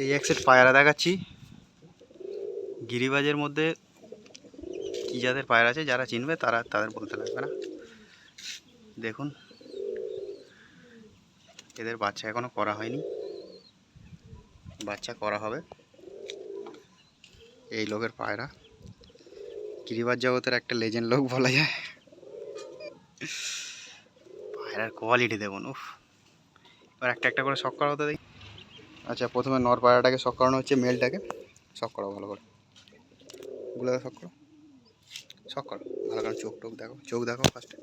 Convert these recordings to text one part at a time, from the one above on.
এই এক সেট পায়রা দেখাচ্ছি। গিরিবাজের মধ্যে কী জাতের পায়রা আছে, যারা চিনবে তাদের বলতে লাগবে না। দেখুন, এদের বাচ্চা এখনো করা হয়নি, বাচ্চা করা হবে। এই লোকের পায়রা, গিরিবাজ জগতের একটা লেজেন্ড লোক বলা যায়। পায়রার কোয়ালিটি দেখুন, উফ। এবার একটা একটা করে শক করা হতে দেখি। আচ্ছা, প্রথমে নর পায়রাটাকে শক করানো হচ্ছে, মেলটাকে। শক করো ভালো করে, গুলো শক করো, শক করো ভালো করে। চোখ টোক দেখো, চোখ দেখো ফার্স্টে।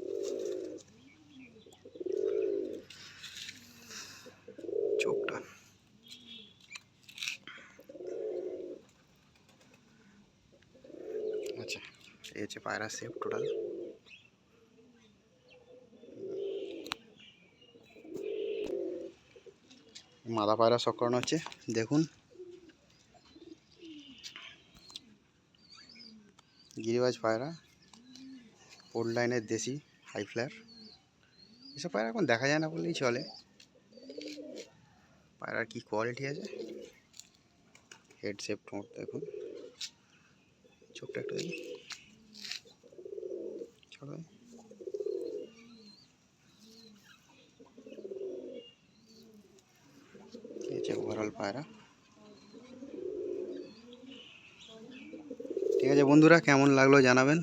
চোখটা আচ্ছা, এই হচ্ছে পায়রা শেপ টোটাল। মাদা পায়রা শক করানো হচ্ছে, দেখুন। গিরিবাজ পায়রা, ওল্ড লাইনের দেশি হাই ফ্লায়ার। এসব পায়রা এখন দেখা যায় না বললেই চলে। পায়রার কি কোয়ালিটি আছে, হেড শেপ, ঠোঁট দেখুন, চোখটা একটু দেখুন। চলো, এই হচ্ছে ওভারঅল পায়রা। ঠিক আছে বন্ধুরা, কেমন লাগলো জানাবেন।